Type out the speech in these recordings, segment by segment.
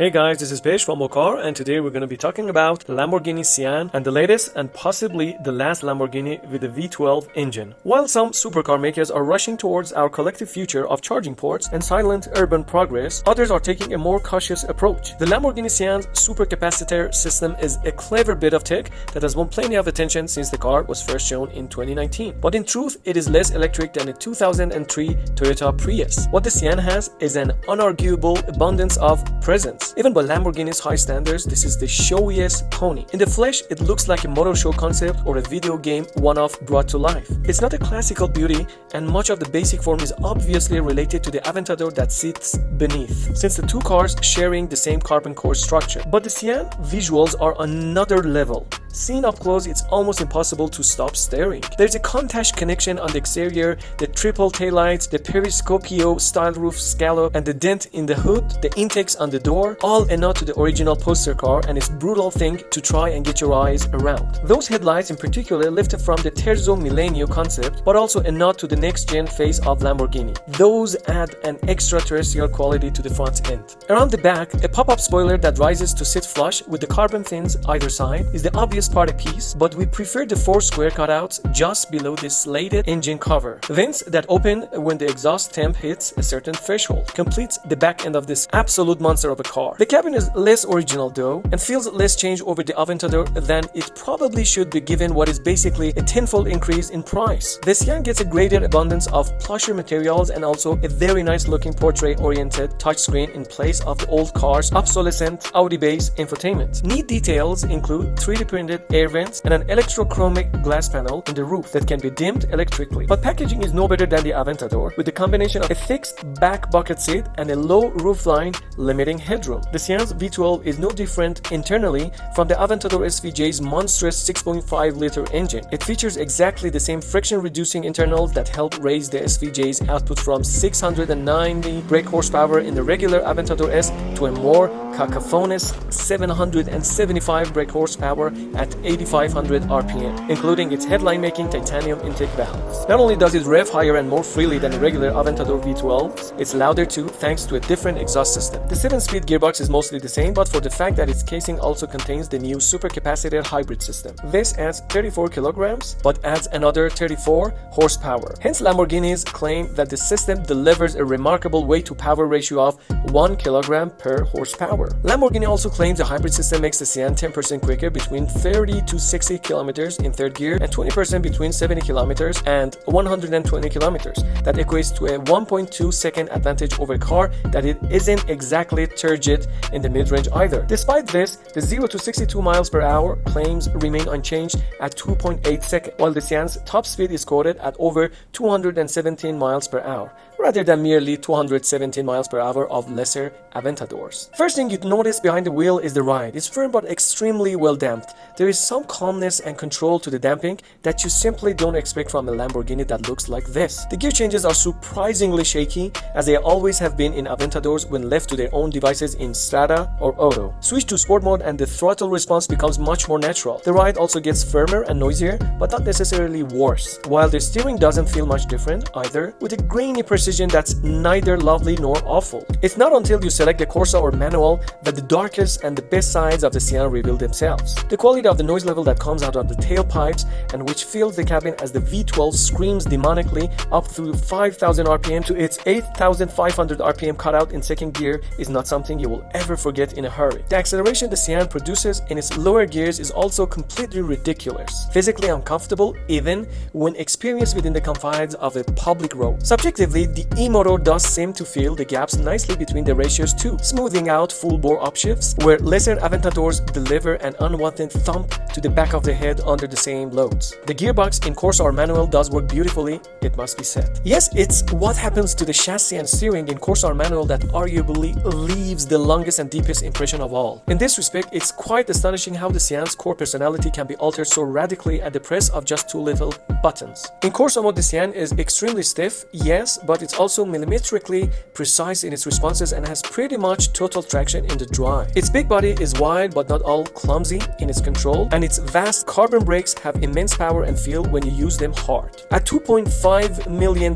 Hey guys, this is Pesh from Mocarz, and today we're going to be talking about Lamborghini Sian and the latest and possibly the last Lamborghini with a V12 engine. While some supercar makers are rushing towards our collective future of charging ports and silent urban progress, others are taking a more cautious approach. The Lamborghini Sian's supercapacitor system is a clever bit of tech that has won plenty of attention since the car was first shown in 2019. But in truth, it is less electric than a 2003 Toyota Prius. What the Sian has is an unarguable abundance of presence. Even by Lamborghini's high standards, this is the showiest pony. In the flesh, it looks like a motor show concept or a video game one-off brought to life. It's not a classical beauty, and much of the basic form is obviously related to the Aventador that sits beneath, since the two cars sharing the same carbon core structure. But the Sian visuals are another level. Seen up close, it's almost impossible to stop staring. There's a Countach connection on the exterior, the triple taillights, the periscopio style roof scallop, and the dent in the hood, the intakes on the door, all a nod to the original poster car and its brutal thing to try and get your eyes around. Those headlights in particular lifted from the Terzo Millennio concept, but also a nod to the next-gen face of Lamborghini. Those add an extraterrestrial quality to the front end. Around the back, a pop-up spoiler that rises to sit flush with the carbon fins either side is the obvious part of piece, but we prefer the four square cutouts just below the slated engine cover. Vents that open when the exhaust temp hits a certain threshold completes the back end of this absolute monster of a car. The cabin is less original though, and feels less change over the Aventador than it probably should be given what is basically a tenfold increase in price. The Sian gets a greater abundance of plusher materials and also a very nice looking portrait-oriented touchscreen in place of the old car's obsolescent Audi base infotainment. Neat details include 3D printed air vents and an electrochromic glass panel in the roof that can be dimmed electrically. But packaging is no better than the Aventador, with the combination of a fixed back bucket seat and a low roofline limiting headroom. The Sian's V12 is no different internally from the Aventador SVJ's monstrous 6.5-liter engine. It features exactly the same friction-reducing internals that help raise the SVJ's output from 690 brake horsepower in the regular Aventador S to a more cacophonous 775 brake horsepower at 8500 RPM, including its headline-making titanium intake valves. Not only does it rev higher and more freely than the regular Aventador V12, it's louder too thanks to a different exhaust system. The 7-speed gearbox is mostly the same, but for the fact that its casing also contains the new supercapacitor hybrid system. This adds 34 kilograms, but adds another 34 horsepower. Hence Lamborghini's claim that the system delivers a remarkable weight-to-power ratio of 1 kilogram per horsepower. Lamborghini also claims the hybrid system makes the Sian 10% quicker between 30 to 60 kilometers in third gear and 20% between 70 kilometers and 120 kilometers. That equates to a 1.2 second advantage over a car that it isn't exactly turgid in the mid-range either. Despite this, the 0 to 62 miles per hour claims remain unchanged at 2.8 seconds, while the Sian's top speed is quoted at over 217 miles per hour, rather than merely 217 miles per hour of lesser Aventadors. First thing you'd notice behind the wheel is the ride. It's firm but extremely well damped. There is some calmness and control to the damping that you simply don't expect from a Lamborghini that looks like this. The gear changes are surprisingly shaky, as they always have been in Aventadors when left to their own devices in Strada or Auto. Switch to sport mode and the throttle response becomes much more natural. The ride also gets firmer and noisier, but not necessarily worse, while the steering doesn't feel much different either, with a grainy precision that's neither lovely nor awful. It's not until you select the Corsa or manual that the darkest and the best sides of the Sian reveal themselves. The quality of the noise level that comes out of the tailpipes and which fills the cabin as the V12 screams demonically up through 5000 RPM to its 8500 RPM cutout in second gear is not something you will ever forget in a hurry. The acceleration the Sian produces in its lower gears is also completely ridiculous, physically uncomfortable even when experienced within the confines of a public road. Subjectively, the e-motor does seem to fill the gaps nicely between the ratios too, smoothing out full-bore upshifts where lesser Aventadors deliver an unwanted thump to the back of the head under the same loads. The gearbox in Corsa or manual does work beautifully, it must be said. Yes, it's what happens to the chassis and steering in Corsa or manual that arguably leaves the longest and deepest impression of all. In this respect, it's quite astonishing how the Sian's core personality can be altered so radically at the press of just two little buttons. In Corsa mode, the Sian is extremely stiff, yes, but it it's also millimetrically precise in its responses and has pretty much total traction in the drive. Its big body is wide but not all clumsy in its control, and its vast carbon brakes have immense power and feel when you use them hard. At $2.5 million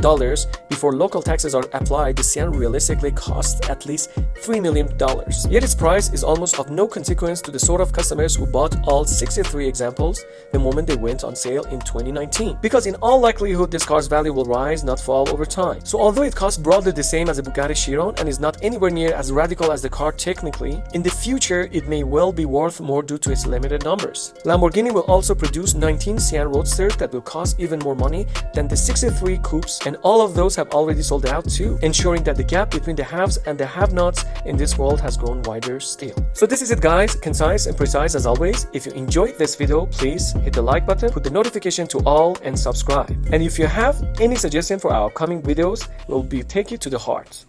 before local taxes are applied, the Sian realistically costs at least $3 million. Yet its price is almost of no consequence to the sort of customers who bought all 63 examples the moment they went on sale in 2019. Because in all likelihood, this car's value will rise, not fall over time. So although it costs broadly the same as a Bugatti Chiron and is not anywhere near as radical as the car technically, in the future it may well be worth more due to its limited numbers. Lamborghini will also produce 19 Sian Roadsters that will cost even more money than the 63 coupes, and all of those have already sold out too, ensuring that the gap between the haves and the have-nots in this world has grown wider still. So this is it guys, concise and precise as always. If you enjoyed this video, please hit the like button, put the notification to all and subscribe. And if you have any suggestion for our upcoming videos, we'll take it to the heart.